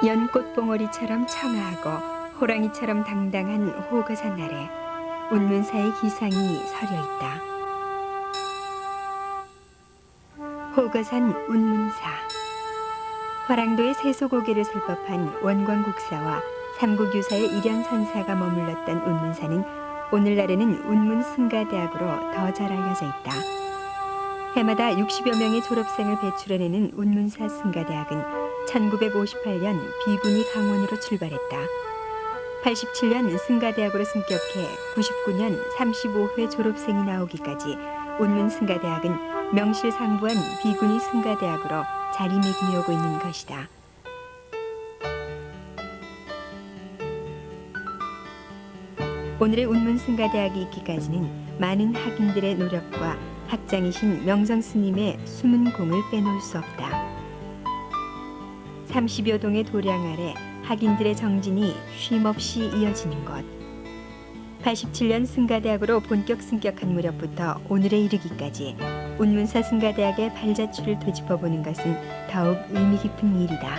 연꽃봉오리처럼 청아하고 호랑이처럼 당당한 호거산 아래 운문사의 기상이 서려 있다. 호거산 운문사. 화랑도의 세소고개를 쓸 법한 원광국사와 삼국유사의 일연선사가 머물렀던 운문사는 오늘날에는 운문승가대학으로 더 잘 알려져 있다. 해마다 60여 명의 졸업생을 배출해내는 운문사 승가대학은 1958년 비군이 강원으로 출발했다. 87년 승가대학으로 승격해 99년 35회 졸업생이 나오기까지 운문승가대학은 명실상부한 비군이 승가대학으로 자리매김해오고 있는 것이다. 오늘의 운문승가대학이 있기까지는 많은 학인들의 노력과 학장이신 명성스님의 숨은 공을 빼놓을 수 없다. 30여 동의 도량 아래 학인들의 정진이 쉼없이 이어지는 것. 87년 승가대학으로 본격 승격한 무렵부터 오늘에 이르기까지 운문사 승가대학의 발자취를 되짚어보는 것은 더욱 의미 깊은 일이다.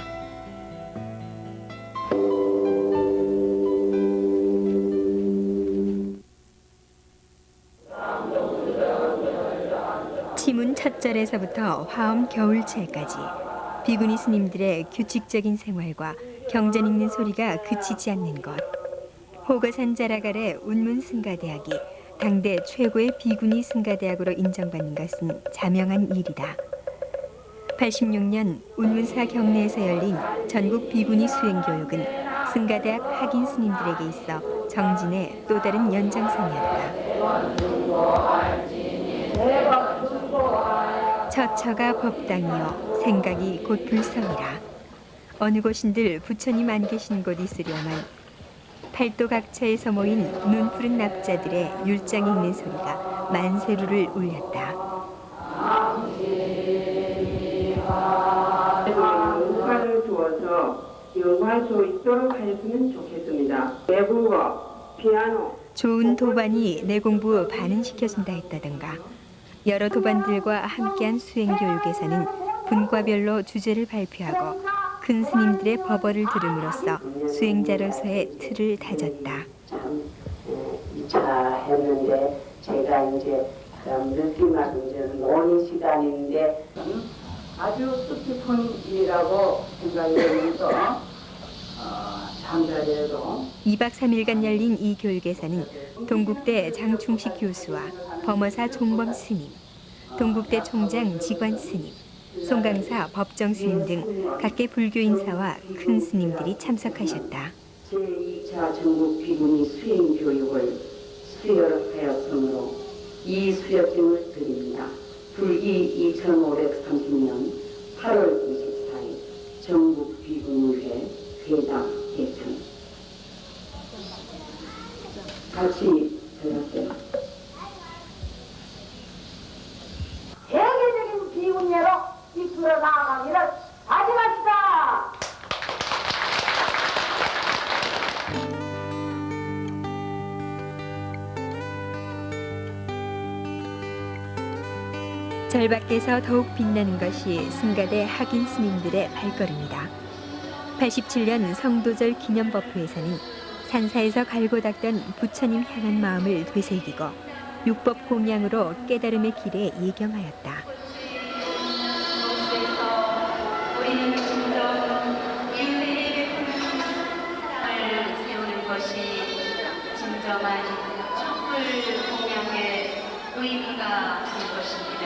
치문 첫 절에서부터 화엄 겨울철까지 비구니 스님들의 규칙적인 생활과 경전 읽는 소리가 그치지 않는 것. 호거산 자락 아래 운문승가대학이 당대 최고의 비구니 승가대학으로 인정받는 것은 자명한 일이다. 86년 운문사 경내에서 열린 전국 비구니 수행교육은 승가대학 학인 스님들에게 있어 정진의 또 다른 연장선이었다. 처처가 법당이요 생각이 곧 불성이라. 어느 곳인들 부처님 안 계신 곳 있으려만 팔도 각처에서 모인 눈푸른 납자들의 율장 읽는 소리가 만세루를 울렸다. 영화를 주어서 영화할 수 있도록 하였으면 좋겠습니다. 외국어, 피아노. 좋은 도반이 내 공부 반은 시켜준다 했다던가. 여러 도반들과 함께한 수행교육에서는 분과별로 주제를 발표하고 큰 스님들의 법어를 들음으로써 수행자로서의 틀을 다졌다. 참 이차했는데 제가 이제 느낌하고 이제 노는 시간인데 아주 뜻깊은 일이라고 생각이 들면서 참자리에도 2박 3일간 열린 이 교육에서는 동국대 장충식 교수와 범어사 종범 스님, 동국대 총장 직관 스님, 송강사 법정 스님 등 각계 불교 인사와 큰 스님들이 참석하셨다. 제2차 전국 비구니 수행 교육을 수여하였으므로 이 수여증을 드립니다. 불기 2530년 8월 24일 전국 비구니회 회장 개천. 같이 들었어요. 세계적인 비군예로 이끌어 나아가기를 다짐합시다. 절밖에서 더욱 빛나는 것이 승가대 학인 스님들의 발걸음이다. 87년 성도절 기념법회에서는 산사에서 갈고 닦던 부처님 향한 마음을 되새기고 육법 공양으로 깨달음의 길에 예경하였다. 우리는 진정 인생의 사랑을 세우는 것이 진정한 촛불 공양의 의미가 될 것입니다.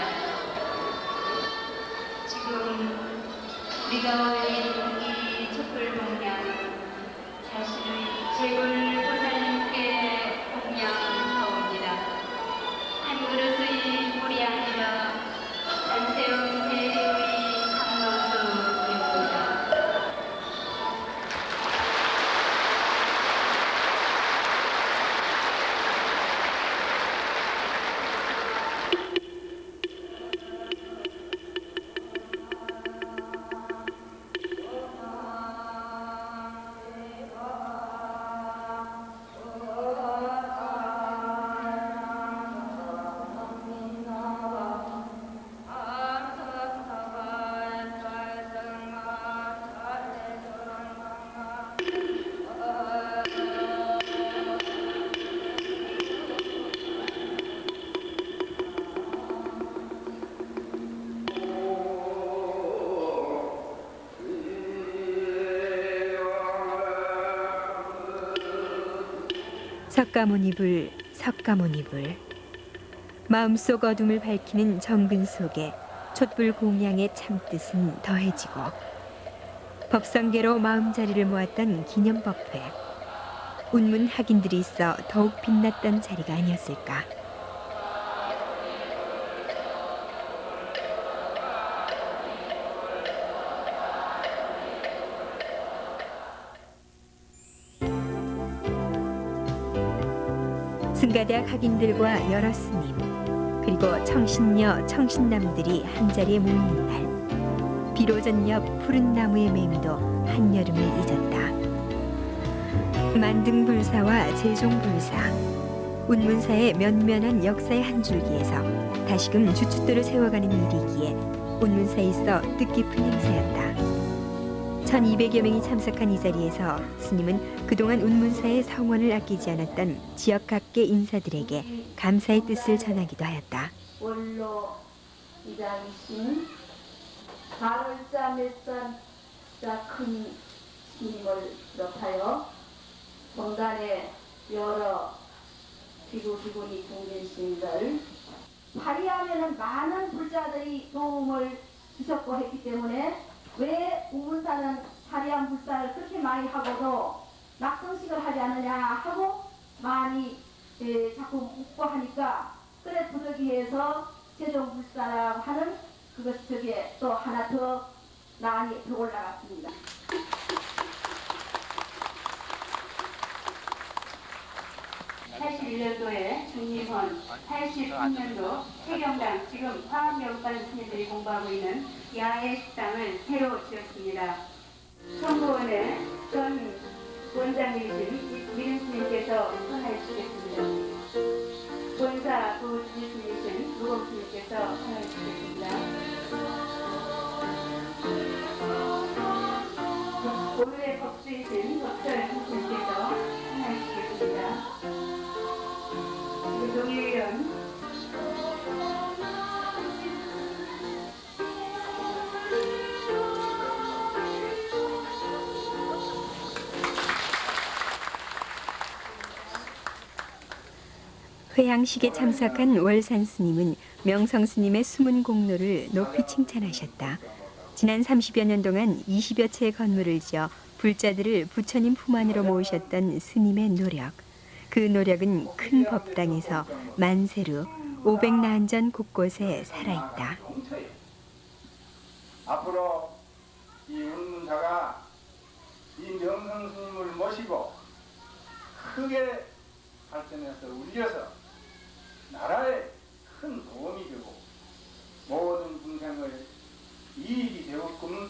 지금 우리가 올린 이 촛불 공양은 자신의 제골 보살님께 공양하옵니다. 한 그릇의 물이 아니라 안새로운 대의 참노수입니다. 석가모니불 석가모니불. 마음속 어둠을 밝히는 정근 속에 촛불 공양의 참뜻은 더해지고 법성계로 마음자리를 모았던 기념법회. 운문 학인들이 있어 더욱 빛났던 자리가 아니었을까. 승가대학 학인들과 여러 스님 그리고 청신녀 청신남들이 한자리에 모이는 날, 비로전 옆 푸른 나무의 매미도 한여름을 잊었다. 만등불사와 제종불사, 운문사의 면면한 역사의 한 줄기에서 다시금 주춧돌을 세워가는 일이기에 운문사에 있어 뜻깊은 행사였다. 1200여 명이 참석한 이 자리에서 스님은 그동안 운문사의 성원을 아끼지 않았던 지역 각계 인사들에게 감사의 뜻을 전하기도 하였다. 원로 이장이신 가을자 맷산 큰 스님을 비롯하여 정단의 여러 비구비구니 동진스님들 파리하면은 많은 불자들이 도움을 주셨고 했기 때문에 왜 우문사는 파리한 불사를 그렇게 많이 하고도 낙성식을 하지 않느냐 하고 많이 자꾸 묻고 하니까 그래 부득이해서 제종불사라고 하는 그것 저게 또 하나 더 많이 더 올라갔습니다. (81년도에) 중림원, (83년도) 해경당, 지금 화학연구관 스님들이 공부하고 있는 야외 식당을 새로 지었습니다. 청구원의 전 원장님이신 미른 스님께서 선하해 주시겠습니다. 본사 부주스님이신 무공 스님께서 선하해 주시겠습니다. 오늘의 법주이신 법설 스님께서 선하해 주시겠습니다. 동의위원 회양식에 참석한 월산 스님은 명성 스님의 숨은 공로를 높이 칭찬하셨다. 지난 30여 년 동안 20여 채의 건물을 지어 불자들을 부처님 품 안으로 모으셨던 스님의 노력. 그 노력은 큰 법당에서 만세루 500나한전 곳곳에 살아있다. 앞으로 이 운문사가 이 명성 스님을 모시고 크게 발전해서 울려서 나라에 큰 도움이 되고 모든 군생의 이익이 되게끔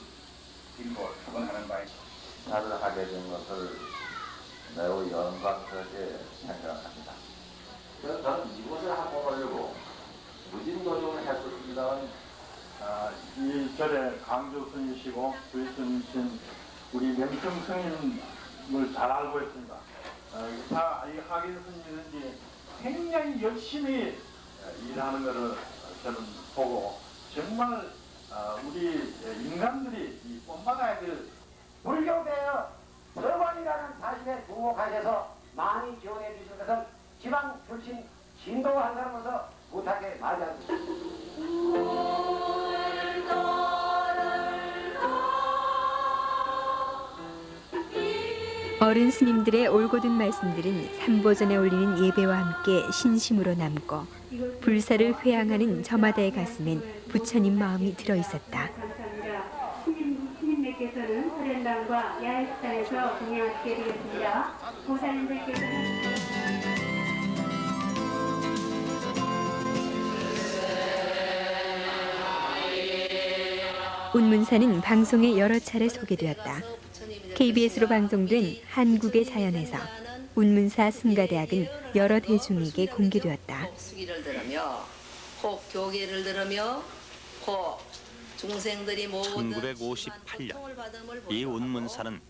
빌고 축원하는 바입니다. 나를 하게 된 것을 매우 영광스럽게 생각합니다. 그래서 저는 이곳을 한번 하려고 무진노력을 했었습니다만 이 절에 강조 스님이시고 주의 스님이신 우리 명성 스님을 잘 알고 있습니다. 이 하긴 스님은 이제 굉장히 열심히 일하는 것을 저는 보고 정말 우리 인간들이 이 본받아야 될 불교계의 서관이라는 사실에 주목하셔서 많이 지원해 주신 것은 지방 출신 신도한 사람으로서 부탁에 마지 않습니다. 어른 스님들의 올곧은 말씀들은 삼보전에 올리는 예배와 함께 신심으로 남고 불사를 회양하는 저마다의 가슴엔 부처님 마음이 들어있었다. 감사합니다. 스님들께서는 수련당과 야외식당에서 공양하시게 되겠습니다. 보살님들께서는 운문사는 방송에 여러 차례 소개되었다. KBS로 방송된 한국의 자연에서 운문사 승가대학은 여러 대중에게 공개되었다. 수기를 들으며 혹 교계를 들으며 혹 중생들이 모든 1958년 이 운문사는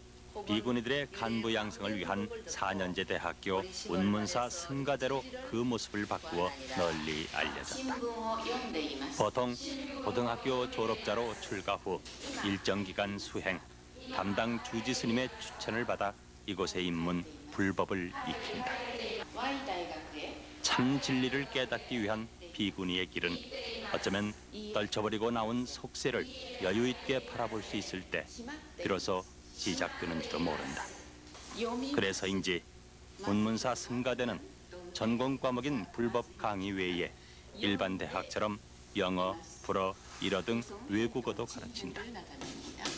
비구니들의 간부 양성을 위한 4년제 대학교 운문사 승가대로 그 모습을 바꾸어 널리 알려졌다. 보통 고등학교 졸업자로 출가 후 일정 기간 수행, 담당 주지 스님의 추천을 받아 이곳에 입문 불법을 익힌다. 참 진리를 깨닫기 위한 비구니의 길은 어쩌면 떨쳐버리고 나온 속세를 여유 있게 바라볼 수 있을 때 비로소 시작되는지도 모른다. 그래서인지 운문사 승가대는 전공 과목인 불법 강의 외에 일반 대학처럼 영어, 불어, 일어 등 외국어도 가르친다.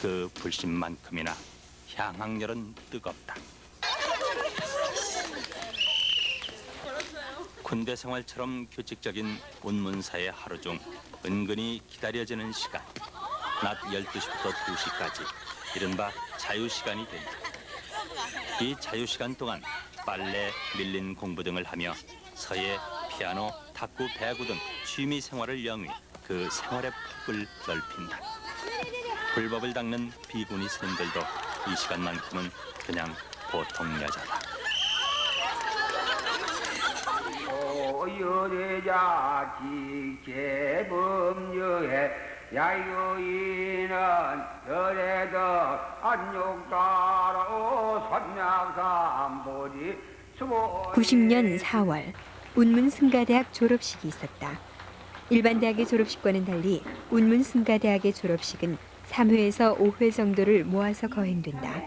그 불신만큼이나 향학열은 뜨겁다. 군대 생활처럼 규칙적인 운문사의 하루 중 은근히 기다려지는 시간. 낮 12시부터 2시까지 이른바 자유시간이 된다. 이 자유시간 동안 빨래, 밀린 공부 등을 하며 서예, 피아노, 탁구, 배구 등 취미 생활을 영위 그 생활의 폭을 넓힌다. 불법을 닦는 비구니 스님들도 이 시간만큼은 그냥 보통 여자다. 여자 지계범여해 야유인은 별에도 안욕따로 선명삼보리 90년 4월 운문승가대학 졸업식이 있었다. 일반 대학의 졸업식과는 달리 운문승가대학의 졸업식은 3회에서 5회 정도를 모아서 거행된다.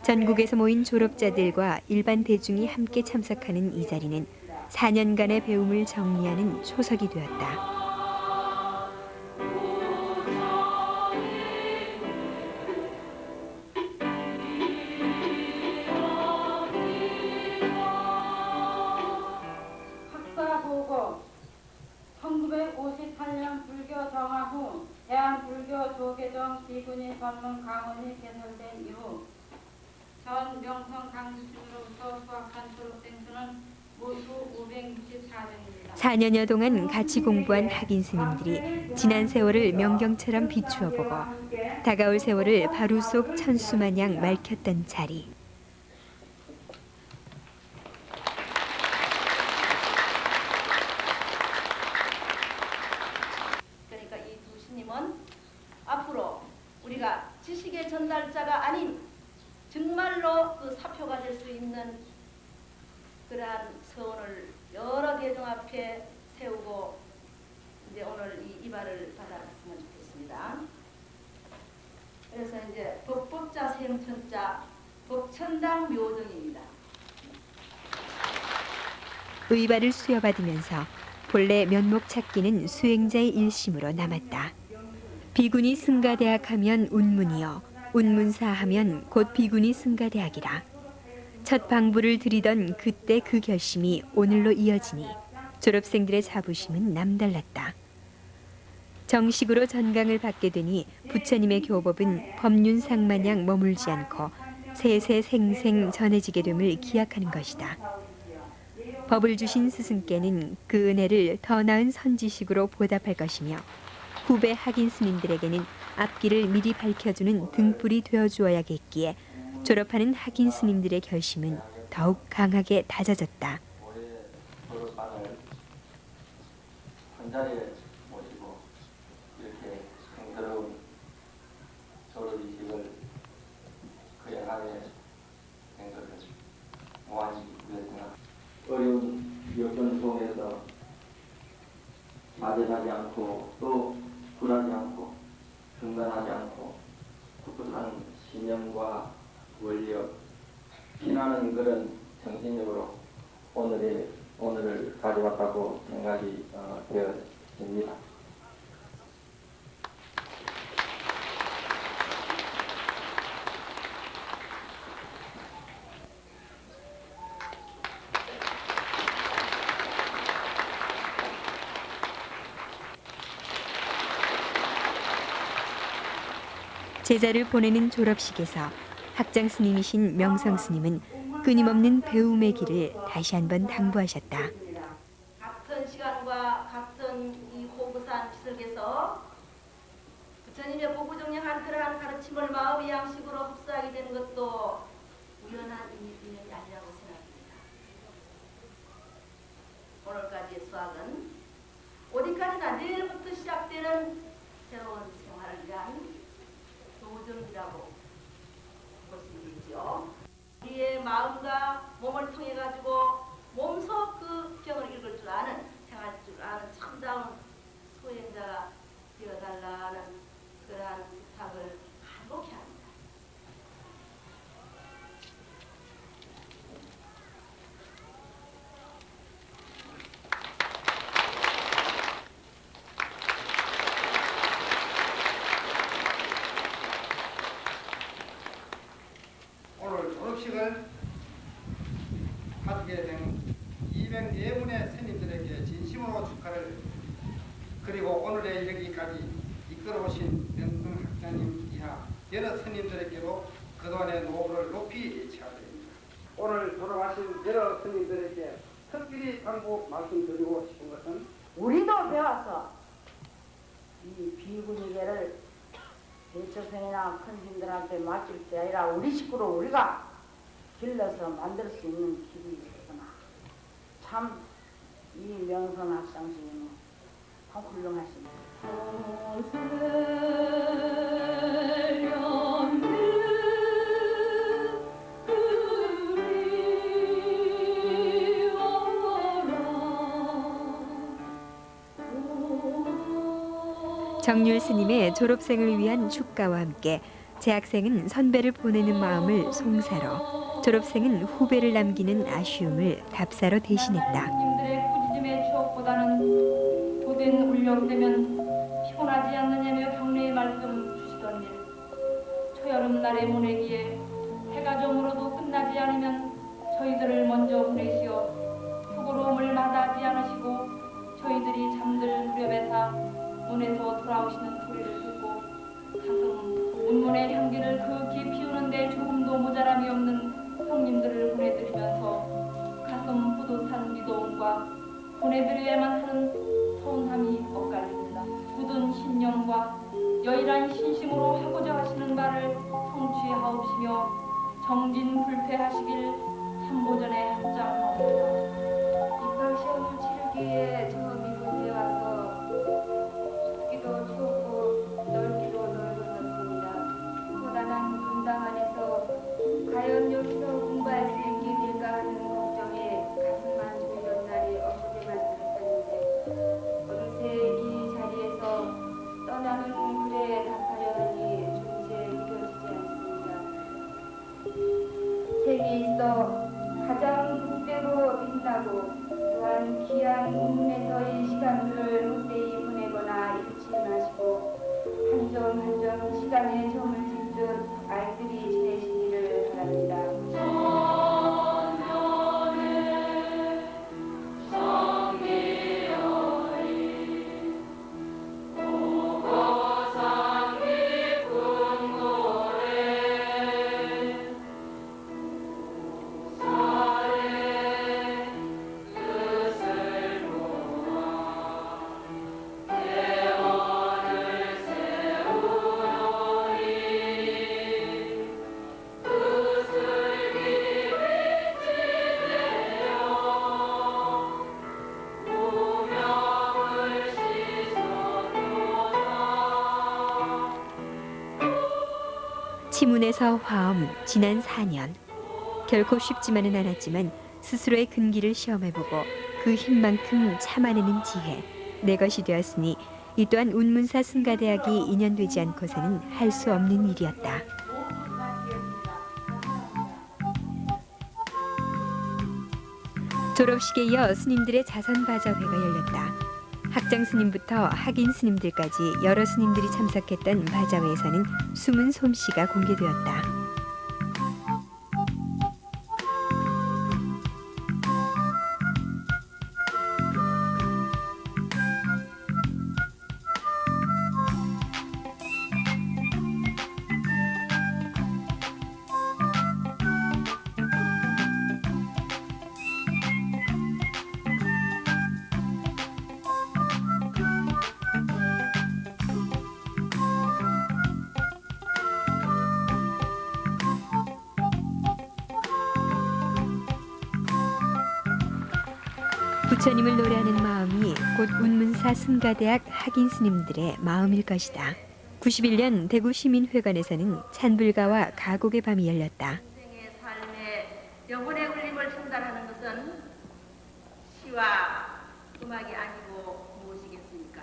전국에서 모인 졸업자들과 일반 대중이 함께 참석하는 이 자리는 4년간의 배움을 정리하는 초석이 되었다. 학사보고 1958년 불교 정화 후 대한불교 조계종 비구니 전문 강원이 개설된 이후 전 명성 강주로부터 수학한 졸업생 수는 모두 564명입니다. 4년여 동안 같이 공부한 학인 스님들이 지난 세월을 명경처럼 비추어 보고 다가올 세월을 바루 속 천수마냥 맑혔던 자리. 그러니까 이 두 스님은 앞으로 우리가 지식의 전달자가 아닌 정말로 그 사표가 될 수 있는 그러한 서원을 여러 대중 앞에 세우고 이제 오늘 이 이발을 받아갔으면 좋겠습니다. 그래서 이제 법법자 생천자 법천당 묘등입니다. 의발을 수여받으면서 본래 면목 찾기는 수행자의 일심으로 남았다. 비구니 승가대학 하면 운문이요, 운문사 하면 곧 비구니 승가대학이라. 첫 방부를 들이던 그때 그 결심이 오늘로 이어지니 졸업생들의 자부심은 남달랐다. 정식으로 전강을 받게 되니 부처님의 교법은 법륜상 마냥 머물지 않고 세세생생 전해지게 됨을 기약하는 것이다. 법을 주신 스승께는 그 은혜를 더 나은 선지식으로 보답할 것이며 후배 학인 스님들에게는 앞길을 미리 밝혀주는 등불이 되어주어야겠기에 졸업하는 학인 스님들의 결심은 더욱 강하게 다져졌다. 올해 졸업반을 한 자리에 모시고 이렇게 성스러운 졸업이식을 거행하게 된 것을 무한히 후회합니다. 어려운 여건 속에서 좌절하지 않고 또 굴하지 않고 중단하지 않고 꿋꿋한 신념과 원력, 피나는 그런 정신력으로 오늘을 가져왔다고 생각이 되어집니다. 제자를 보내는 졸업식에서 학장 스님이신 명성 스님은 끊임없는 배움의 길을 다시 한번 당부하셨다. 같은 시간과 같은 이 호구산 지석에서 부처님의 보구정량한 그러한 가르침을 마음의 양식으로 흡수하게 되는 것도 우연한 인연이 아니라고 생각합니다. 오늘까지의 수학은 어디까지나 내일부터 시작되는 새로운 생활을 위한 도전이라고 볼 수 있죠. 우리의 마음과 몸을 통해 가지고 여기까지 이끌어오신 명성 학자님 이하 여러 스님들에게도 그동안의 노고를 높이 축하드립니다. 오늘 돌아가신 여러 스님들에게 특별히 당부 말씀드리고 싶은 것은 우리도 배워서 이 비구니계를 대처생이나 큰 신들한테 맡길 게 아니라 우리 식구로 우리가 길러서 만들 수 있는 길이 있었구나. 참 이 명선 학상 스님은 참 훌륭하십니다. 정률 스님의 졸업생을 위한 축가와 함께 재학생은 선배를 보내는 마음을 송사로, 졸업생은 후배를 남기는 아쉬움을 답사로 대신했다. 스님들의 꾸짖음의 추억보다는 도된 울령되면 피곤하지 않느냐며 격려의 말씀 주시던 일. 초여름 날의 모내기에 해가 저물어도 끝나지 않으면 저희들을 먼저 보내시어 표고로움을 마다하지 않으시고 저희들이 잠들 무렵에 다 문에서 돌아오시는 소리를 듣고 가끔 문문의 향기를 극히 피우는데 조금도 모자람이 없는 형님들을 보내드리면서 가슴 뿌듯한 미도움과 보내드려야만 하는 서운함이 엇갈립니다. 굳은 신념과 여일한 신심으로 하고자 하시는 바를 성취하옵시며 정진불패하시길 참보전에 합장하옵니다. 입학시험을 치르기에 저 미국에 와서 춥기도 추웠고 넓기도 넓었습니다. 고단한 분당 안에서 과연 여기서 공부할 수 있게 될까 하는 걱정에 가슴만 졸던 날이 엊그제만 들었었는데 어느새 이 자리에서 떠나는 글에 답하려니 존재 이겨지지 않습니다. 색이 있어 가장 붓대고 빛나고 또한 귀한 운문에서의 시간들을 헛되이 보내거나 잃지 마시고 한 점 한 점 시간의 점을 짓듯 알뜰히 지내시기를 바랍니다. 치문에서 화엄 지난 4년. 결코 쉽지만은 않았지만 스스로의 근기를 시험해보고 그 힘만큼 참아내는 지혜, 내 것이 되었으니 이 또한 운문사 승가대학이 인연되지 않고서는 할 수 없는 일이었다. 졸업식에 이어 스님들의 자선바자회가 열렸다. 학장 스님부터 학인 스님들까지 여러 스님들이 참석했던 바자회에서는 숨은 솜씨가 공개되었다. 부처님을 노래하는 마음이 곧 운문사 승가대학 학인 스님들의 마음일 것이다. 91년 대구시민회관에서는 찬불가와 가곡의 밤이 열렸다. 생의 삶에 영혼의 울림을 전달하는 것은 시와 음악이 아니고 무엇이겠습니까?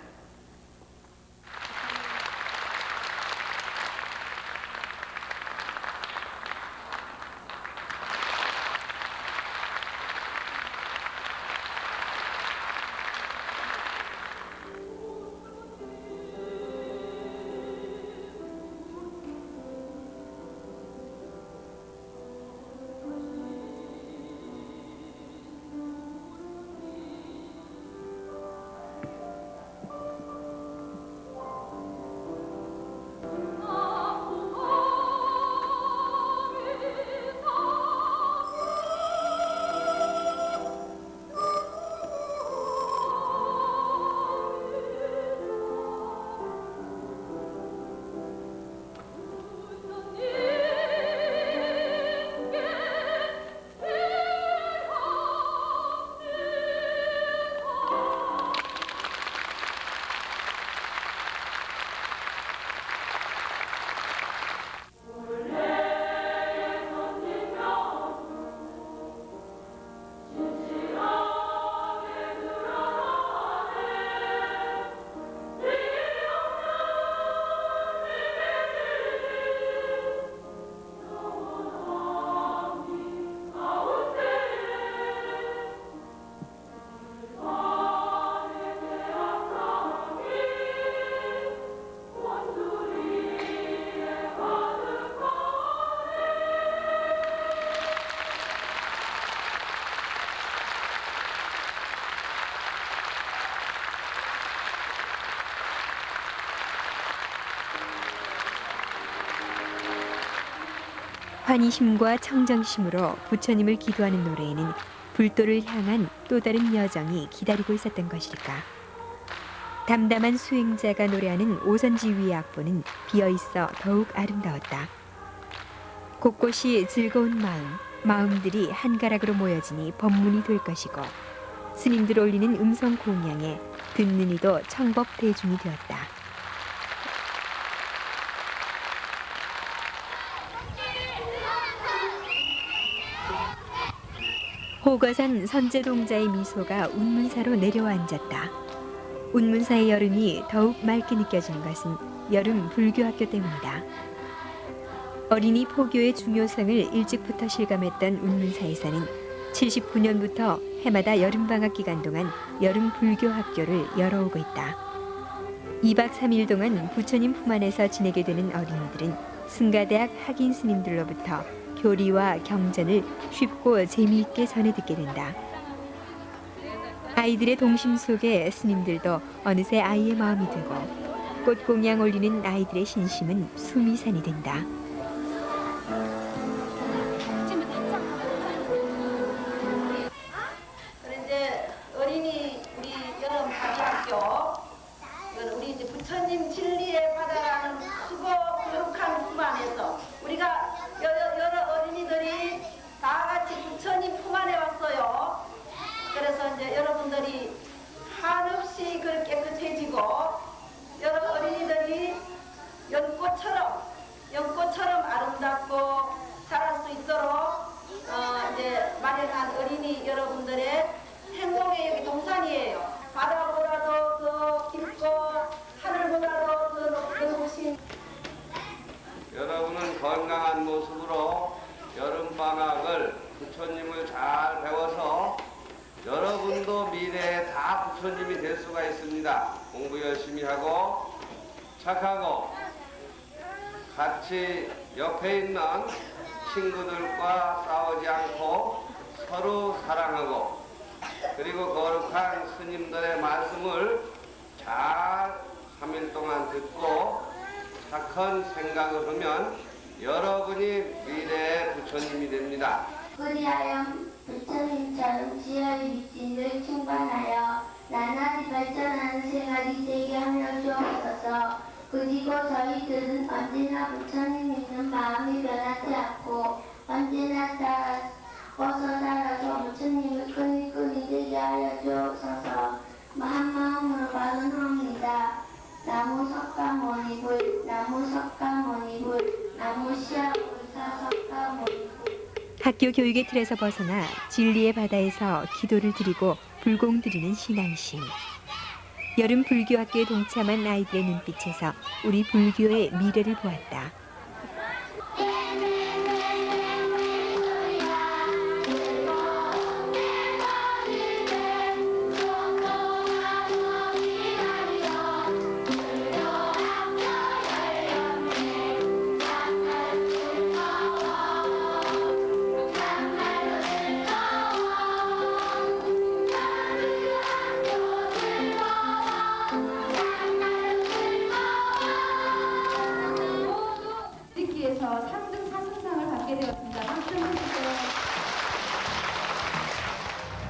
환희심과 청정심으로 부처님을 기도하는 노래에는 불도를 향한 또 다른 여정이 기다리고 있었던 것일까. 담담한 수행자가 노래하는 오선지위의 악보는 비어있어 더욱 아름다웠다. 곳곳이 즐거운 마음들이 한가락으로 모여지니 법문이 될 것이고 스님들 올리는 음성 공양에 듣는 이도 청법 대중이 되었다. 호거산 선제동자의 미소가 운문사로 내려와 앉았다. 운문사의 여름이 더욱 맑게 느껴지는 것은 여름 불교학교 때문이다. 어린이 포교의 중요성을 일찍부터 실감했던 운문사에서는 79년부터 해마다 여름방학 기간 동안 여름 불교학교를 열어오고 있다. 2박 3일 동안 부처님 품 안에서 지내게 되는 어린이들은 승가대학 학인 스님들로부터 교리와 경전을 쉽고 재미있게 전해 듣게 된다. 아이들의 동심 속에 스님들도 어느새 아이의 마음이 되고 꽃공양 올리는 아이들의 신심은 수미산이 된다. 이제 어린이 우리 여름 사비학교 우리 이제 부처님 진리의 바다라는 수고 거룩한 품 안에서 우리가 여러 어린이들이 다 같이 부처님 품 안에 왔어요. 그래서 이제 여러분들이 한없이 그렇게 깨끗해지고 여러 어린이들이 연꽃처럼 아름답고 자랄 수 있도록 이제 마련한 어린이 여러분들의 행복의 여기 동산이에요. 바다보다도 더 깊고 하늘보다도 더 높으신 여러분은 건강한 모습으로 여름방학을 부처님을 잘 배워서 여러분도 미래에 다 부처님이 될 수가 있습니다. 공부 열심히 하고 착하고 같이 옆에 있는 친구들과 싸우지 않고 서로 사랑하고 그리고 거룩한 스님들의 말씀을 잘 3일 동안 듣고 착한 생각을 하면 여러분이 미래의 부처님이 됩니다. 그리하여 부처님처럼 지혜의 밑진을 충만하여 나날이 발전하는 생활이 되게 하여 주옵소서. 그리고 저희들은 언제나 부처님 믿는 마음이 변하지 않고 언제나 따라서 부처님을 끈이 되게 하여 주옵소서. 한 마음으로 발언합니다. 나무 석가모니불, 나무 석가모니불, 나무 시아불사 석가모니불. 학교 교육의 틀에서 벗어나 진리의 바다에서 기도를 드리고 불공 드리는 신앙심. 여름 불교학교에 동참한 아이들의 눈빛에서 우리 불교의 미래를 보았다.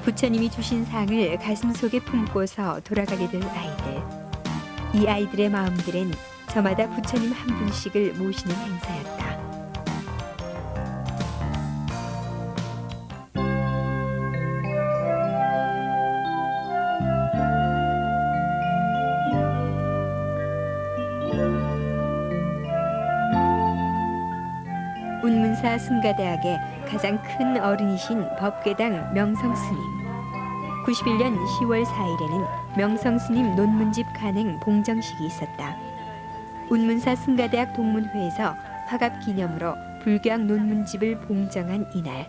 부처님이 주신 상을 가슴속에 품고서 돌아가게 될 아이들. 이 아이들의 마음들엔 저마다 부처님 한 분씩을 모시는 행사였다. 운문사 승가대학의 가장 큰 어른이신 법궤당 명성스님. 91년 10월 4일에는 명성스님 논문집 간행 봉정식이 있었다. 운문사 승가대학 동문회에서 화갑 기념으로 불교학 논문집을 봉정한 이날.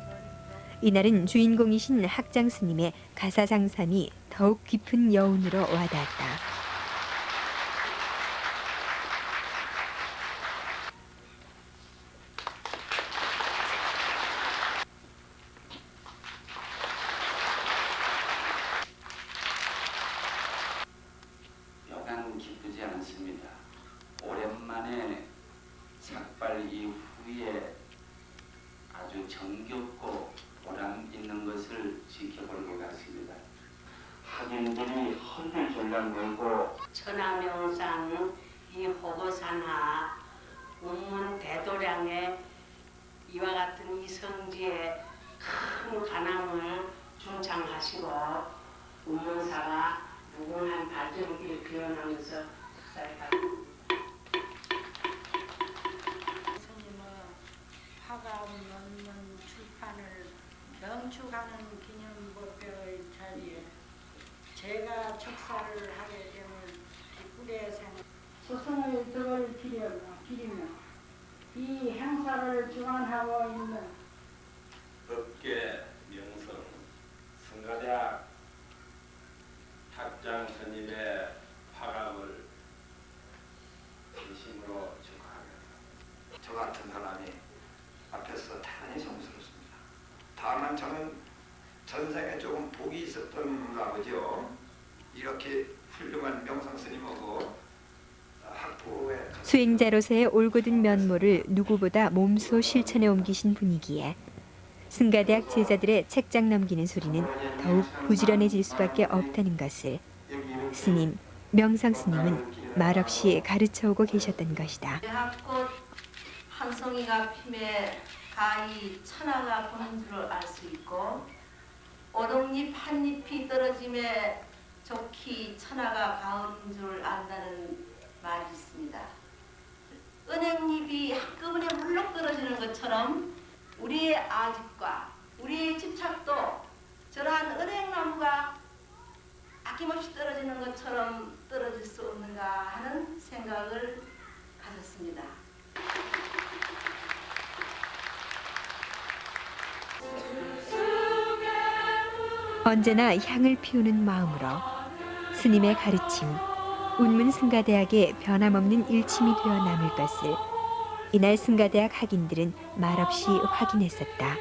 이날은 주인공이신 학장스님의 가사장삼이 더욱 깊은 여운으로 와닿았다. 기쁘지 않습니다. 오랜만에 삭발 이후에 정겹고 보람 있는 것을 지켜볼 것 같습니다. 학인들이 헌들 전략 걸고 천하명상 이 호거산하 운문 대도량에 이와 같은 이성지에 큰 관함을 중창하시고 운문사가 무궁한 발전기를 기원하면서 역사를 스님은 화가 논문 출판을 명축하는 기념법회의 자리에 제가 축사를 하게 되면 기쁘게 생각 소승의 덕을 기리며 이 행사를 주관하고 있는 법계 명성 성가대학 학장 스님의 화갑을 진심으로 축하합니다. 저 같은 사람이 앞에서 대단히 정스럽습니다. 다만 저는 전생에 조금 복이 있었던가 보죠. 이렇게 훌륭한 명상 스님하고 학부에 수행자로서의 올곧은 면모를 누구보다 몸소 실천에 옮기신 분이기에 승가대학 제자들의 책장 넘기는 소리는 더욱 부지런해질 수밖에 없다는 것을 스님, 명상 스님은 말없이 가르쳐오고 계셨던 것이다. 대학꽃 한 송이가 피매 가히 천하가 보는 줄을 알 수 있고 오동잎 한 잎이 떨어짐에 좋기 천하가 가을인 줄 안다는 말이 있습니다. 은행잎이 한꺼번에 물럭 떨어지는 것처럼 우리의 아집과 우리의 집착도 저러한 은행나무가 아낌없이 떨어지는 것처럼 떨어질 수 없는가 하는 생각을 가졌습니다. 언제나 향을 피우는 마음으로 스님의 가르침, 운문승가대학의 변함없는 일침이 되어 남을 것을 이날 승가대학 학인들은 말없이 확인했었다.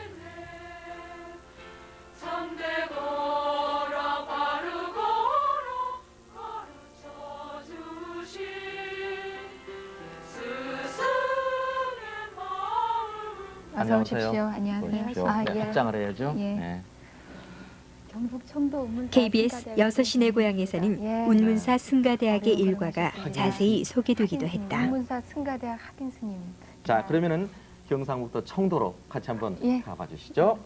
어서 오십시오. 안녕하세요. 예. 합장을 해야죠. 예. 네. 경북 청도 운문사 KBS 승가대학 여섯 시내 고향에서는 예. 운문사 승가대학의 어려운 일과가 분이십니다. 자세히 소개되기도 학인 스님, 했다. 운문사 승가대학 학인 스님. 자, 그러면은 경상북도 청도로 같이 한번 예. 가봐 주시죠.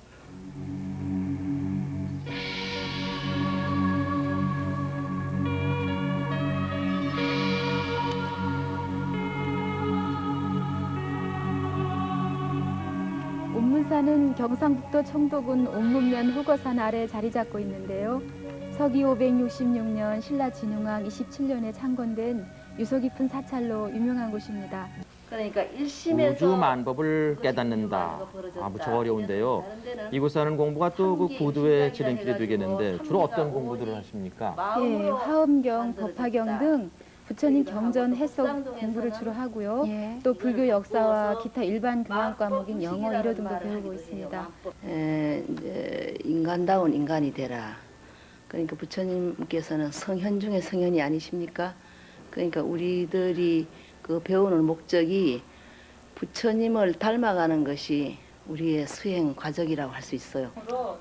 운문사는 경상북도 청도군 옥문면 후거산 아래 자리 잡고 있는데요. 서기 566년 신라 진흥왕 27년에 창건된 유서 깊은 사찰로 유명한 곳입니다. 그러니까 일심에서 우주만법을 깨닫는다. 아, 무척 어려운데요. 이곳에 하는 공부가 또 그 고도의 지름길이 되겠는데 주로 어떤 공부들을 하십니까? 예, 화엄경, 법화경 등 부처님 경전 해석 공부를 주로 하고요. 예. 또 불교 역사와 기타 일반 교양 과목인 영어, 일어 등도 배우고 있습니다. 이제 인간다운 인간이 되라. 그러니까 부처님께서는 성현 중에 성현이 아니십니까? 그러니까 우리들이 그 배우는 목적이 부처님을 닮아가는 것이 우리의 수행 과정이라고 할 수 있어요.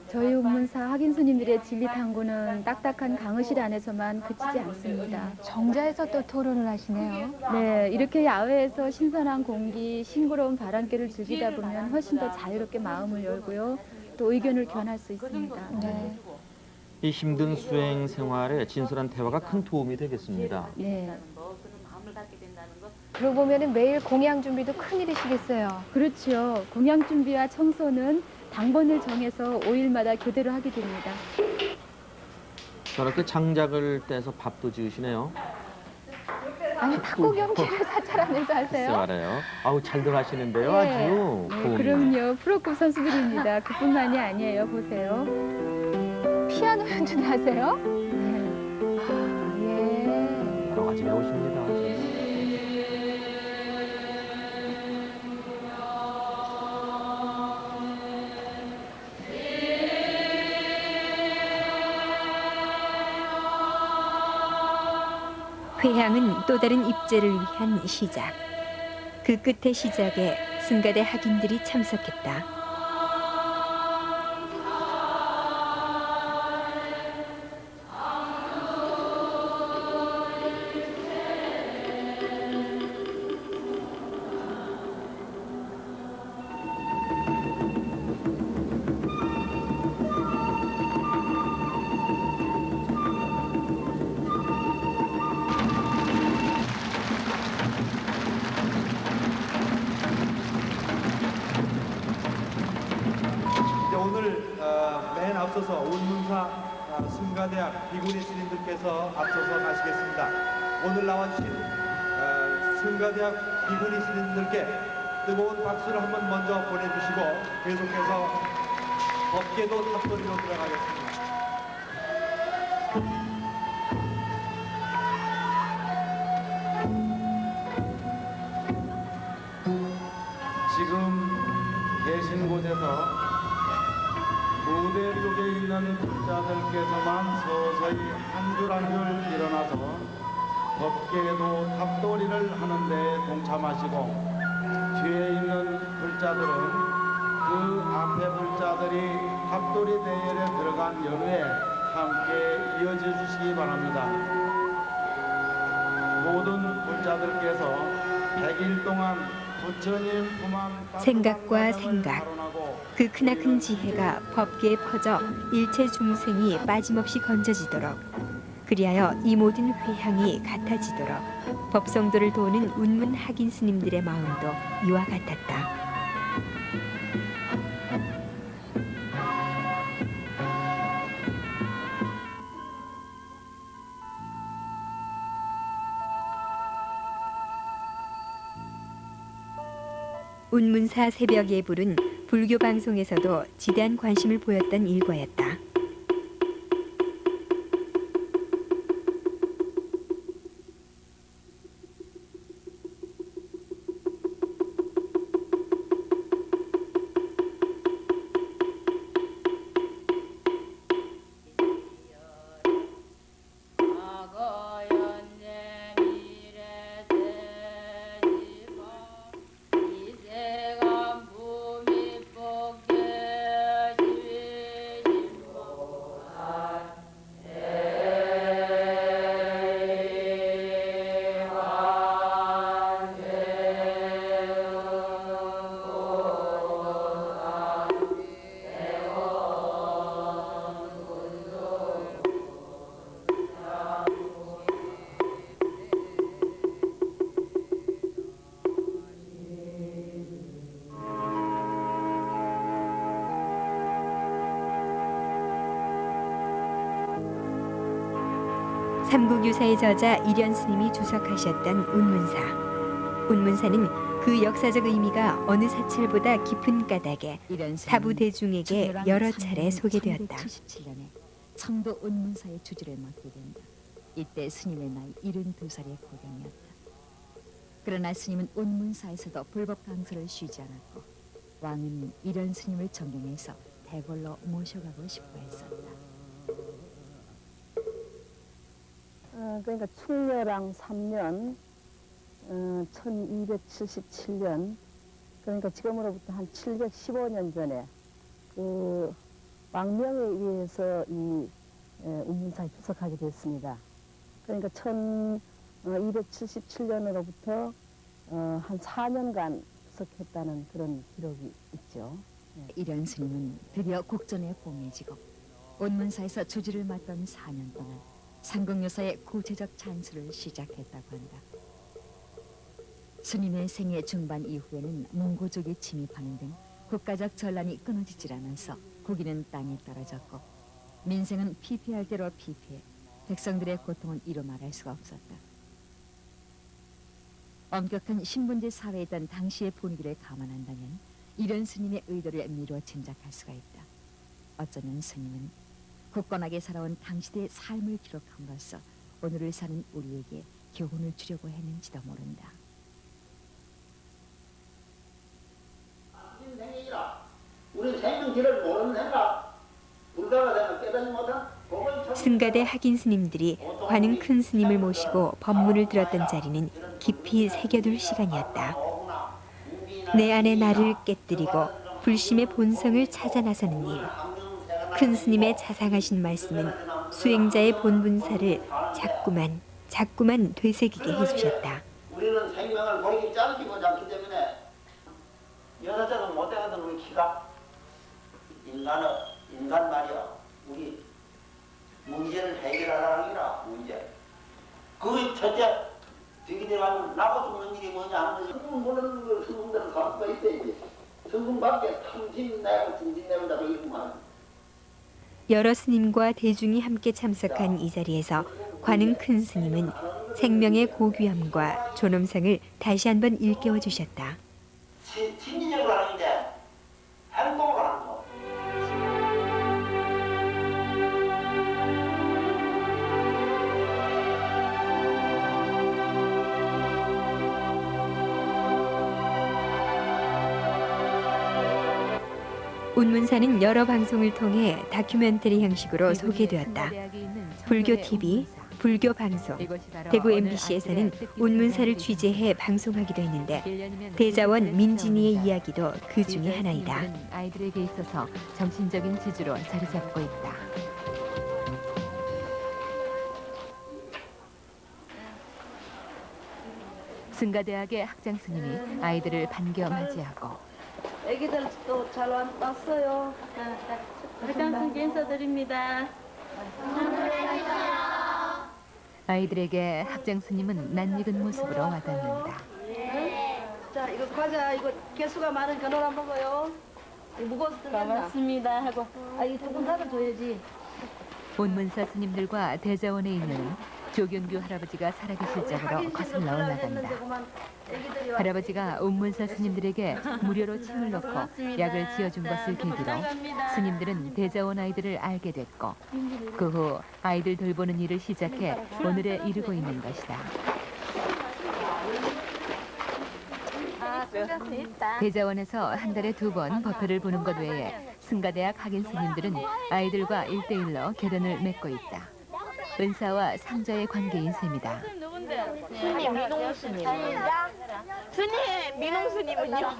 저희 운문사 학인 스님들의 진리 탐구는 딱딱한 강의실 안에서만 그치지 않습니다. 정자에서 또 토론을 하시네요. 네, 이렇게 야외에서 신선한 공기, 싱그러운 바람결을 즐기다 보면 훨씬 더 자유롭게 마음을 열고요. 또 의견을 교환할 수 있습니다. 네. 이 힘든 수행 생활에 진솔한 대화가 큰 도움이 되겠습니다. 네. 그러고 보면 매일 공양 준비도 큰일이시겠어요. 그렇죠. 공양 준비와 청소는 당번을 정해서 5일마다 교대로 하게 됩니다. 저렇게 장작을 떼서 밥도 지으시네요. 아니 탁구경기를 사찰하면서 하세요? 글쎄 말이에요. 아우 잘들 하시는데요. 예. 아주. 네, 그럼요. 프로급 선수들입니다. 그뿐만이 아니에요. 보세요. 피아노 연주도 하세요? 네. 아, 예. 여러 가지 배우십니다. 회향은 또 다른 입제를 위한 시작. 그 끝의 시작에 승가대 학인들이 참석했다. 앞서서 운문사 승가대학 비구니 스님들께서 앞서서 가시겠습니다. 오늘 나와주신 승가대학 비구니 스님들께 뜨거운 박수를 한번 먼저 보내주시고 계속해서 법계도 탑소리로 들어가겠습니다. 지금 계신 곳에서 무대 쪽에 있는 불자들께서만 서서히 한 줄 한 줄 일어나서 법계도 탑돌이를 하는 데 동참하시고 뒤에 있는 불자들은 그 앞에 불자들이 탑돌이 대회에 들어간 연후에 함께 이어져 주시기 바랍니다. 모든 불자들께서 100일 동안 부처님 품안 생각과 생각, 그 크나큰 지혜가 법계에 퍼져 일체 중생이 빠짐없이 건져지도록, 그리하여 이 모든 회향이 같아지도록 법성도를 도우는 운문 학인 스님들의 마음도 이와 같았다. 운문사 새벽 예불은 불교 방송에서도 지대한 관심을 보였던 일과였다. 삼국유사의 저자 이련 스님이 주석하셨던 운문사. 운문사는 그 역사적 의미가 어느 사찰보다 깊은 까닭에 타부 대중에게 여러 차례 소개되었다. 1977년에 청도 운문사의 주지를 맡게 된다. 이때 스님의 나이 72살의 고령이었다. 그러나 스님은 운문사에서도 불법 강설을 쉬지 않았고 왕은 이련 스님을 존경해서 대궐로 모셔가고 싶어 했었다. 그러니까 충렬왕 3년 1277년 그러니까 지금으로부터 한 715년 전에 그 왕명에 의해서 이 운문사에 주석하게 됐습니다. 그러니까 1277년으로부터 한 4년간 주석했다는 그런 기록이 있죠. 이련 스님은 드디어 국전에 봉해지고 운문사에서 주지를 맡던 4년 동안 삼국유사의 구체적 찬수를 시작했다고 한다. 스님의 생애 중반 이후에는 몽고족이 침입하는 등 국가적 전란이 끊어지질 않아서 국인은 땅에 떨어졌고 민생은 피폐할 대로 피폐해 백성들의 고통은 이루 말할 수가 없었다. 엄격한 신분제 사회였던 당시의 분위기를 감안한다면 이런 스님의 의도를 미루어 짐작할 수가 있다. 어쩌면 스님은 굳건하게 살아온 당시대의 삶을 기록함으로써 오늘을 사는 우리에게 교훈을 주려고 했는지도 모른다. 우리 생명질을 모르는 생각, 불가가 되면 깨닫지 못한 승가대 학인 스님들이 관음 큰 스님을 모시고 법문을 들었던 자리는 깊이 새겨둘 시간이었다. 내 안의 나를 깨뜨리고 불심의 본성을 찾아 나서는 일. 큰 스님의 자상하신 말씀은 수행자의 본분사를 자꾸만 되새기게 해주셨다. 우리는 생명을 보기 짧고 않기 때문에 여자처럼 못되거든 우리 키가. 인간 말이야. 우리 문제를 해결하라는 게라 문제. 그 첫째 저기 들어가면 나고 죽는 일이 뭐냐 하는 거지. 성분 모르는 걸 성분대로 갈 수가 있어야지. 성분 밖에 탐진 내고 중진 내고 다 이러면 여러 스님과 대중이 함께 참석한 이 자리에서 관흥 큰 스님은 생명의 고귀함과 존엄성을 다시 한번 일깨워 주셨다. 심리적으로 하는 게 행동으로 하는 거. 운문사는 여러 방송을 통해 다큐멘터리 형식으로 소개되었다. 불교 TV, 불교 방송, 대구 MBC에서는 운문사를 취재해 방송하기도 했는데 대자원 민진이의 이야기도 그 중에 하나이다. 아이들에게 있어서 정신적인 지주로 자리 잡고 있다. 승가대학의 학장 스님이 아이들을 반겨 맞이하고 애기들 또 잘 왔어요. 학장님께 인사드립니다. 아이들에게 학장 스님은 낯익은 모습으로 와닿는다. 자, 이거 과자 이거 개수가 많으니까 너나 먹어요. 무거워서 들어간다. 고맙습니다 하고. 아, 이 두 분 다들 줘야지. 온문사 스님들과 대자원에 있는 조경규 할아버지가 살아계실 적으로 거슬러 올라간다. 할아버지가 온문사 스님들에게 무료로 침을 넣고 약을 지어준 것을 계기로 스님들은 대자원 아이들을 알게 됐고 그 후 아이들 돌보는 일을 시작해 오늘에 이르고 있는 것이다. 대자원에서 한 달에 2번 법회를 보는 것 외에 승가대학 학인 스님들은 아이들과 1대1로 결연을 맺고 있다. 은사와 상자의 관계인 셈이다. 민홍 스님. 스님, 민홍 스님은요?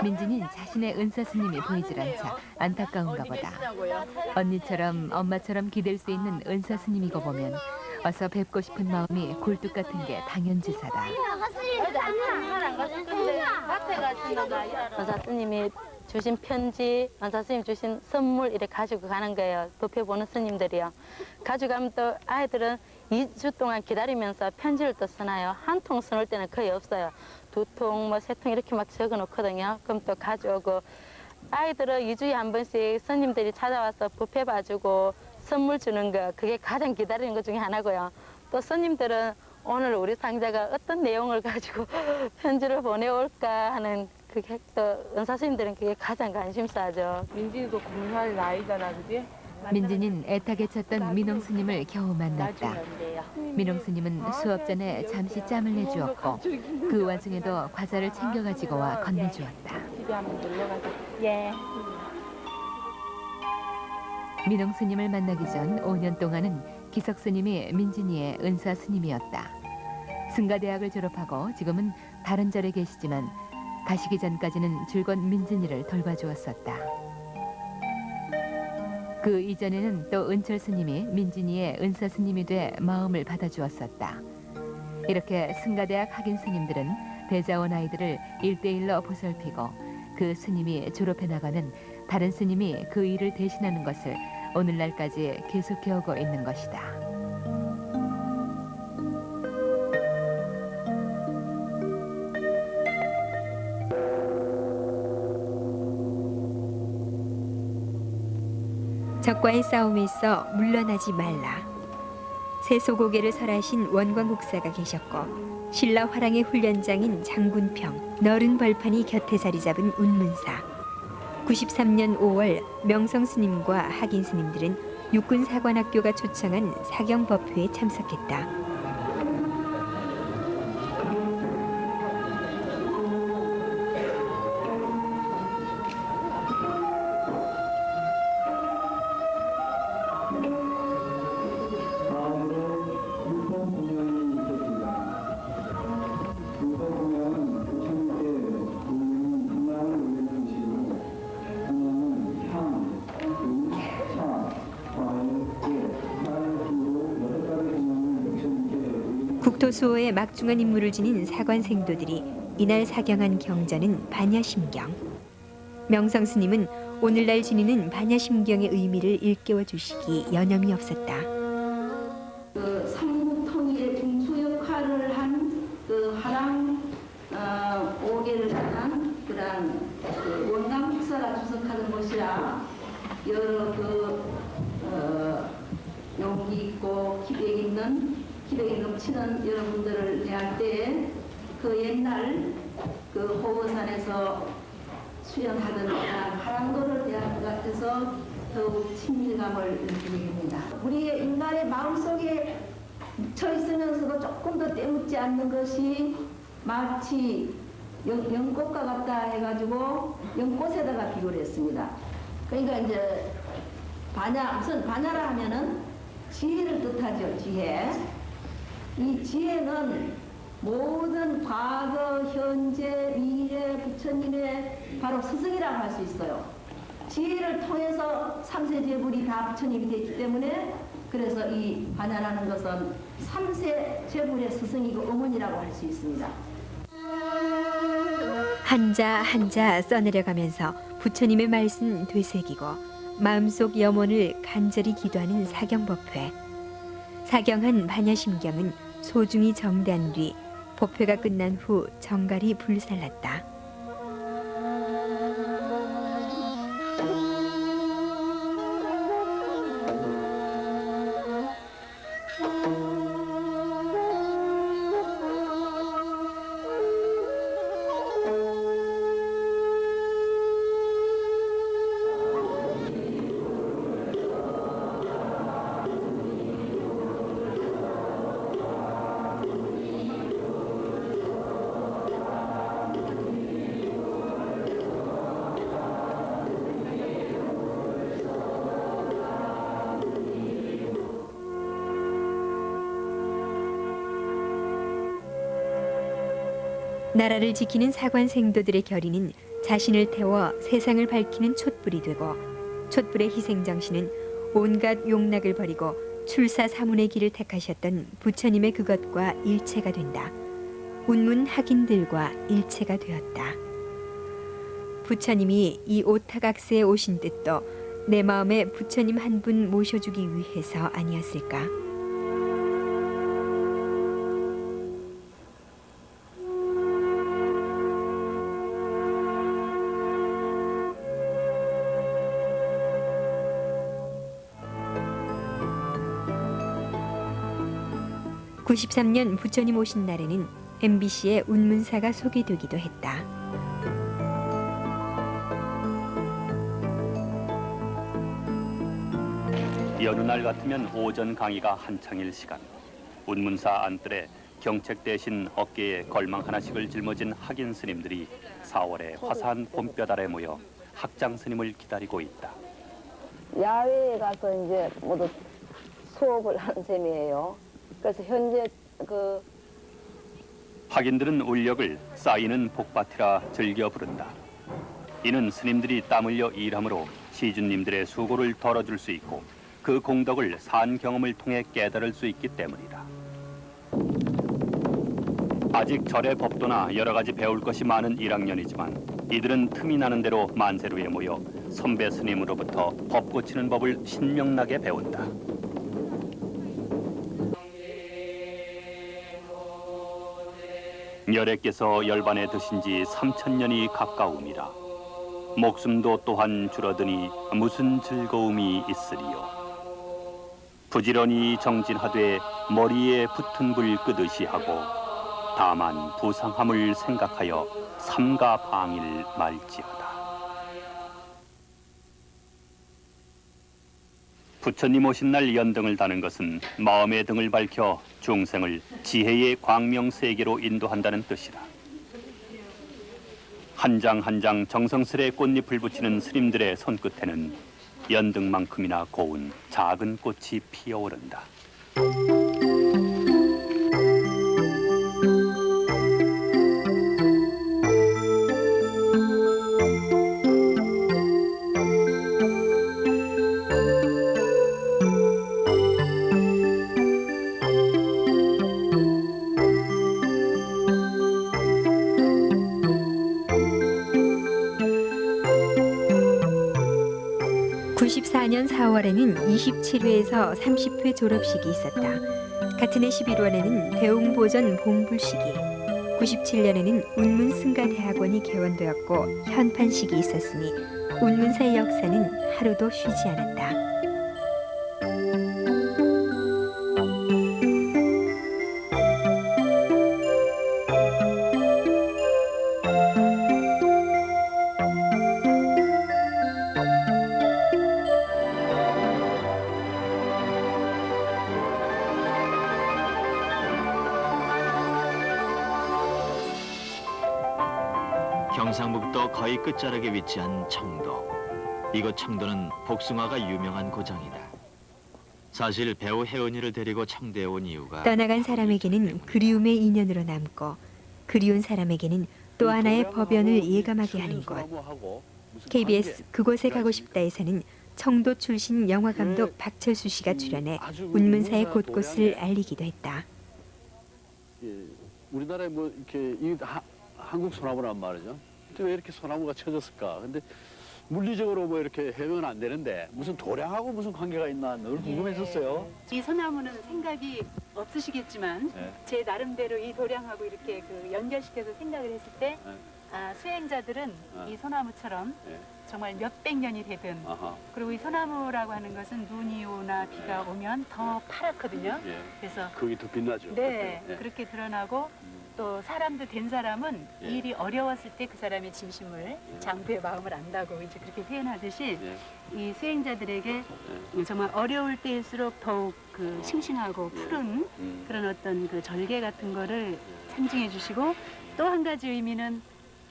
민진이 자신의 은사 스님이 보이질 않자 안타까운가 보다. 언니처럼 엄마처럼 기댈 수 있는 은사 스님이고 보면 어서 뵙고 싶은 마음이 굴뚝 같은 게 당연지사다. 은사 스님이 주신 편지, 은사 스님 주신 선물 이렇게 가지고 가는 거예요. 법회 보는 스님들이요. 가져가면 또 아이들은 2주 동안 기다리면서 편지를 또 쓰나요. 한 통 써놓을 때는 거의 없어요. 2통, 뭐 3통 이렇게 막 적어 놓거든요. 그럼 또 가져오고 아이들은 2주에 한 번씩 스님들이 찾아와서 법회 봐주고 선물 주는 거 그게 가장 기다리는 것 중에 하나고요. 또 스님들은 오늘 우리 상자가 어떤 내용을 가지고 편지를 보내올까 하는 그게 또 은사 스님들은 그게 가장 관심사죠. 민진이도 공부할 나이잖아, 그지? 민진인 애타게 찾던 민홍 스님을 겨우 만났다. 민홍 스님은 수업 전에 잠시 짬을 내주었고 그 와중에도 과자를 챙겨가지고 와 건네주었다. 집에 한번 놀러 가자. 예. 민홍 스님을 만나기 전 5년 동안은 기석 스님이 민진이의 은사 스님이었다. 승가대학을 졸업하고 지금은 다른 절에 계시지만 가시기 전까지는 줄곧 민진이를 돌봐주었었다. 그 이전에는 또 은철 스님이 민진이의 은사 스님이 돼 마음을 받아주었었다. 이렇게 승가대학 학인 스님들은 대자원 아이들을 1대1로 보살피고 그 스님이 졸업해 나가면 다른 스님이 그 일을 대신하는 것을 오늘날까지 계속해오고 있는 것이다. 적과의 싸움에서 물러나지 말라. 세소고개를 설하신 원광국사가 계셨고 신라 화랑의 훈련장인 장군평, 너른 벌판이 곁에 자리 잡은 운문사. 93년 5월 명성 스님과 학인 스님들은 육군 사관학교가 초청한 사경 법회에 참석했다. 국토수호의 막중한 임무를 지닌 사관생도들이 이날 사경한 경전은 반야심경. 명성 스님은 오늘날 지니는 반야심경의 의미를 일깨워 주시기 여념이 없었다. 그 삼국통일의 중수 역할을 한 그 화랑 5개를 한 그런 그 원광국사가 주석하던 곳이라 여러 그 용기 있고 기백이 넘치는 여러분들을 대할 때 그 옛날 그 호거산에서 수련하던 하랑도를 대할 것 같아서 더욱 친밀감을 느끼게 됩니다. 우리의 인간의 마음속에 묻혀 있으면서도 조금 더 때묻지 않는 것이 마치 연꽃과 같다 해가지고 연꽃에다가 비교를 했습니다. 그러니까 이제 무슨 반야라 하면은 지혜를 뜻하죠. 지혜. 이 지혜는 모든 과거, 현재, 미래, 부처님의 바로 스승이라고 할 수 있어요. 지혜를 통해서 삼세제불이 다 부처님이 됐기 때문에 그래서 이 반야라는 것은 삼세제불의 스승이고 어머니라고 할 수 있습니다. 한자 한자 써내려가면서 부처님의 말씀 되새기고 마음속 염원을 간절히 기도하는 사경법회. 사경한 반야심경은 소중히 정대한 뒤 법회가 끝난 후 정갈이 불살랐다. 나라를 지키는 사관 생도들의 결의는 자신을 태워 세상을 밝히는 촛불이 되고 촛불의 희생정신은 온갖 용락을 버리고 출사 사문의 길을 택하셨던 부처님의 그것과 일체가 된다. 운문 학인들과 일체가 되었다. 부처님이 이 오타각세에 오신 뜻도 내 마음에 부처님 한 분 모셔주기 위해서 아니었을까? (93년) 부처님 오신 날에는 MBC의 운문사가 소개되기도 했다. 여느 날 같으면 오전 강의가 한창일 시간. 운문사 안뜰에 경책 대신 어깨에 걸망 하나씩을 짊어진 학인 스님들이 4월의 화사한 봄볕 아래 모여 학장 스님을 기다리고 있다. 야외에 가서 이제 모두 수업을 하는 셈이에요. 그래서 현재 학인들은 울력을 쌓이는 복밭이라 즐겨 부른다. 이는 스님들이 땀 흘려 일함으로 시주님들의 수고를 덜어줄 수 있고 그 공덕을 산 경험을 통해 깨달을 수 있기 때문이다. 아직 절의 법도나 여러 가지 배울 것이 많은 1학년이지만 이들은 틈이 나는 대로 만세루에 모여 선배 스님으로부터 법 고치는 법을 신명나게 배운다. 열애께서 열반에 드신 지 3000년이 가까움이라. 목숨도 또한 줄어드니 무슨 즐거움이 있으리요. 부지런히 정진하되 머리에 붙은 불 끄듯이 하고 다만 부상함을 생각하여 삼가 방일 말지어다. 부처님 오신 날 연등을 다는 것은 마음의 등을 밝혀 중생을 지혜의 광명세계로 인도한다는 뜻이다. 한 장 한 장 정성스레 꽃잎을 붙이는 스님들의 손끝에는 연등만큼이나 고운 작은 꽃이 피어오른다. (94년) 4월에는 27회에서 30회 졸업식이 있었다. 같은 해 11월에는 대웅보전 봉불식이, 97년에는 운문승가대학원이 개원되었고 현판식이 있었으니 운문사의 역사는 하루도 쉬지 않았다. 경상북도 거의 끝자락에 위치한 청도. 이곳 청도는 복숭아가 유명한 고장이다. 사실 배우 혜은이를 데리고 청도에 온 이유가 떠나간 사람에게는 그리움의 인연으로 남고 그리운 사람에게는 또 하나의 법연을 예감하게 하는 곳. KBS 그곳에 가고 싶다에서는 청도 출신 영화감독 박철수 씨가 출연해 운문사의 곳곳을 알리기도 했다. 우리나라에 뭐 이렇게 한국 소나무란 말이죠. 근데 왜 이렇게 소나무가 쳐졌을까? 근데 물리적으로 뭐 이렇게 해명은 안 되는데 무슨 도량하고 무슨 관계가 있나 늘 궁금했었어요. 이 소나무는 생각이 없으시겠지만 제 나름대로 이 도량하고 이렇게 연결시켜서 생각을 했을 때 수행자들은 이 소나무처럼 정말 몇백 년이 되든 그리고 이 소나무라고 하는 것은 눈이 오나 비가 오면 더 파랗거든요. 그래서 그게 더 빛나죠. 네, 그렇게 드러나고 또 사람도 된 사람은 일이 어려웠을 때 그 사람의 진심을 장부의 마음을 안다고 이제 그렇게 표현하듯이 이 수행자들에게 정말 어려울 때일수록 더욱 싱싱하고 푸른 그런 어떤 절개 같은 거를 상징해 주시고 또 한 가지 의미는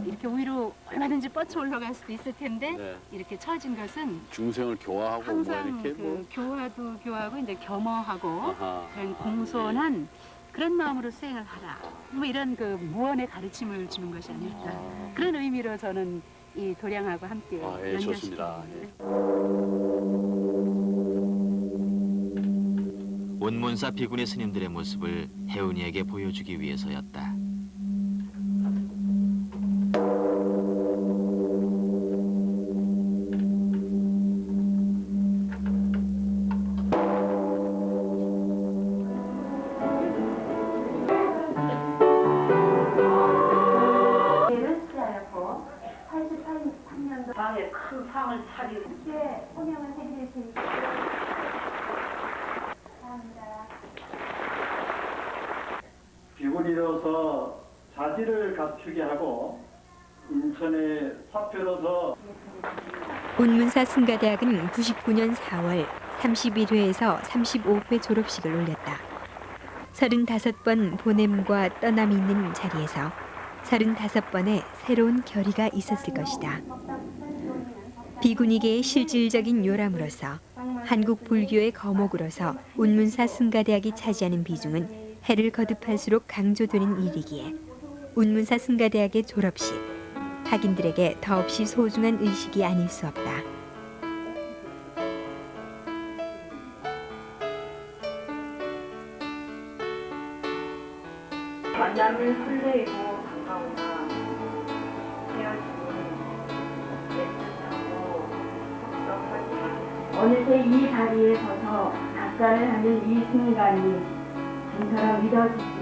이렇게 위로 얼마든지 뻗쳐 올라갈 수도 있을 텐데 이렇게 처진 것은 중생을 교화하고 항상 뭐 이렇게 교화도 교화하고 이제 겸허하고 그런 공손한 그런 마음으로 수행을 하라. 뭐 이런 무언의 가르침을 주는 것이 아닐까. 그런 의미로 저는 이 도량하고 함께 연결시킵니다. 운문사 비구니 스님들의 모습을 혜은이에게 보여주기 위해서였다. 방에 큰 상을 차리고 혼영을 해드릴 테니까. 감사합니다. 비구니로서 자질을 갖추게 하고 인천의 사표로서 운문사 승가대학은 99년 4월 31회에서 35회 졸업식을 올렸다. 35번 보냄과 떠남이 있는 자리에서 35번의 새로운 결의가 있었을 것이다. 비구니계의 실질적인 요람으로서 한국 불교의 거목으로서 운문사 승가대학이 차지하는 비중은 해를 거듭할수록 강조되는 일이기에 운문사 승가대학의 졸업식, 학인들에게 더없이 소중한 의식이 아닐 수 없다. 만남을 설레이고 반가우나 헤어짐은 애틋하고 섭섭하지만 어느새 이 자리에 서서 작사를 하는 이 순간이 진처럼 믿어지지.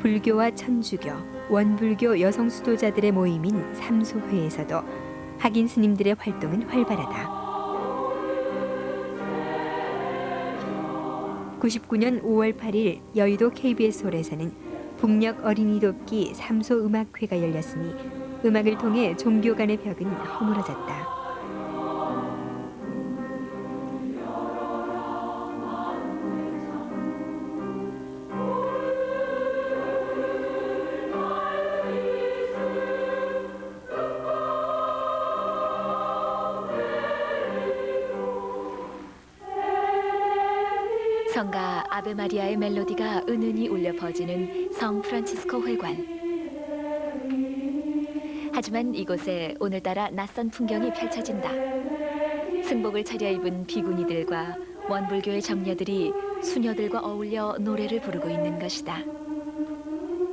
불교와 천주교, 원불교 여성 수도자들의 모임인 삼소회에서도 학인 스님들의 활동은 활발하다. 99년 5월 8일 여의도 KBS홀에서는 북녘 어린이 돕기 삼소음악회가 열렸으니 음악을 통해 종교 간의 벽은 허물어졌다. 성가 아베 마리아의 멜로디가 은은히 울려 퍼지는 성 프란치스코 회관. 하지만 이곳에 오늘따라 낯선 풍경이 펼쳐진다. 승복을 차려입은 비구니들과 원불교의 정녀들이 수녀들과 어울려 노래를 부르고 있는 것이다.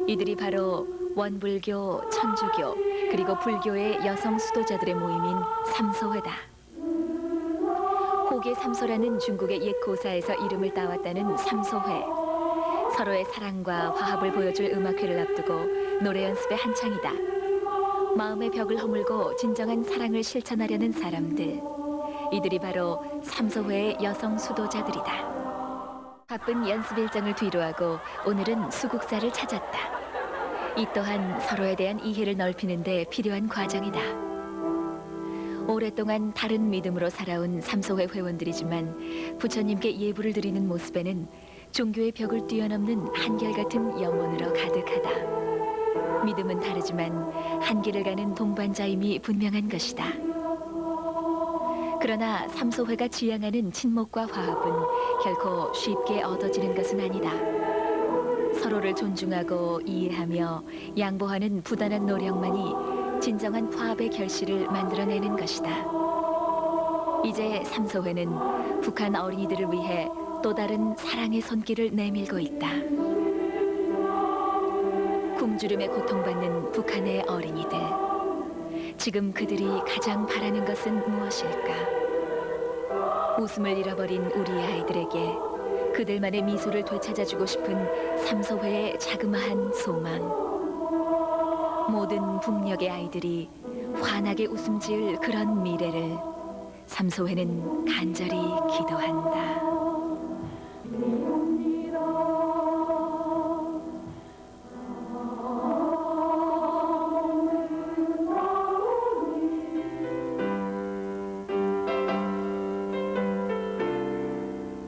이들이 바로 원불교, 천주교, 그리고 불교의 여성 수도자들의 모임인 삼소회다. 호계 삼소라는 중국의 옛 고사에서 이름을 따왔다는 삼소회. 서로의 사랑과 화합을 보여줄 음악회를 앞두고 노래 연습에 한창이다. 마음의 벽을 허물고 진정한 사랑을 실천하려는 사람들. 이들이 바로 삼소회의 여성 수도자들이다. 바쁜 연습 일정을 뒤로하고 오늘은 수국사를 찾았다. 이 또한 서로에 대한 이해를 넓히는 데 필요한 과정이다. 오랫동안 다른 믿음으로 살아온 삼소회 회원들이지만 부처님께 예불을 드리는 모습에는 종교의 벽을 뛰어넘는 한결같은 영혼으로 가득하다. 믿음은 다르지만 한 길을 가는 동반자임이 분명한 것이다. 그러나 삼소회가 지향하는 친목과 화합은 결코 쉽게 얻어지는 것은 아니다. 서로를 존중하고 이해하며 양보하는 부단한 노력만이 진정한 화합의 결실을 만들어내는 것이다. 이제 삼소회는 북한 어린이들을 위해 또 다른 사랑의 손길을 내밀고 있다. 굶주림에 고통받는 북한의 어린이들. 지금 그들이 가장 바라는 것은 무엇일까? 웃음을 잃어버린 우리 아이들에게 그들만의 미소를 되찾아주고 싶은 삼소회의 자그마한 소망. 모든 북녘의 아이들이 환하게 웃음 지을 그런 미래를 삼소회는 간절히 기도한다.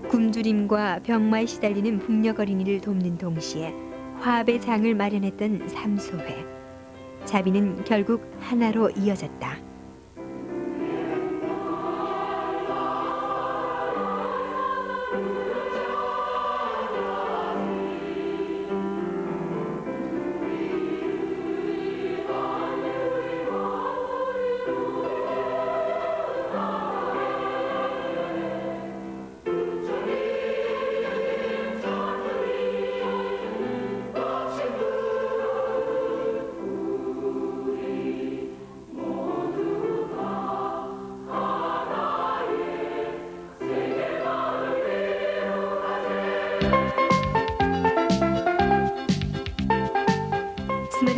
굶주림과 병마에 시달리는 북녘 어린이를 돕는 동시에 화합의 장을 마련했던 삼소회. 자비는 결국 하나로 이어졌다.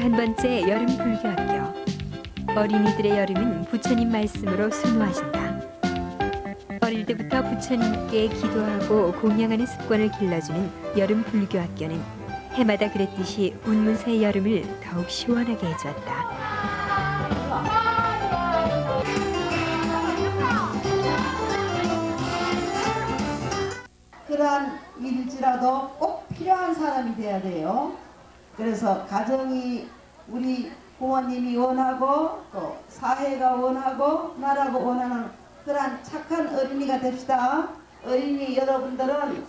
한 번째 여름 불교학교. 어린이들의 여름은 부처님 말씀으로 순화하신다. 어릴 때부터 부처님께 기도하고 공양하는 습관을 길러주는 여름 불교학교는 해마다 그랬듯이 운문사의 여름을 더욱 시원하게 해주었다. 그러한 일일지라도 꼭 필요한 사람이 돼야 돼요. 그래서 가정이 우리 부모님이 원하고 또 사회가 원하고 나라가 원하는 그러한 착한 어린이가 됩시다. 어린이 여러분들은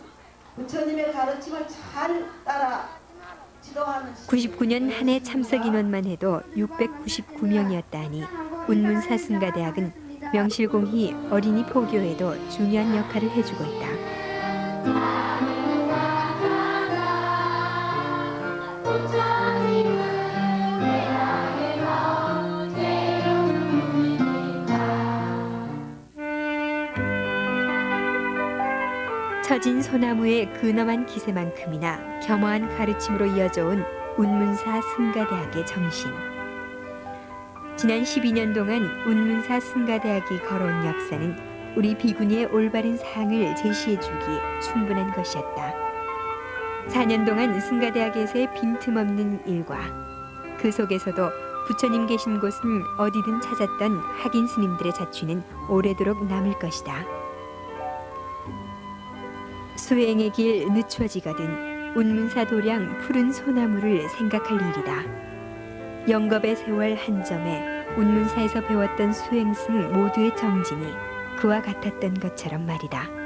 부처님의 가르침을 잘 따라 지도하는 99년 한 해 참석 인원만 해도 699명이었다니 운문사 승가대학은 명실공히 어린이 포교에도 중요한 역할을 해주고 있다. 처진 소나무의 근엄한 기세만큼이나 겸허한 가르침으로 이어져온 운문사 승가대학의 정신. 지난 12년 동안 운문사 승가대학이 걸어온 역사는 우리 비구니의 올바른 사항을 제시해주기 충분한 것이었다. 4년 동안 승가대학에서의 빈틈없는 일과 그 속에서도 부처님 계신 곳은 어디든 찾았던 학인 스님들의 자취는 오래도록 남을 것이다. 수행의 길 늦추어지거든 운문사 도량 푸른 소나무를 생각할 일이다. 영겁의 세월 한 점에 운문사에서 배웠던 수행승 모두의 정진이 그와 같았던 것처럼 말이다.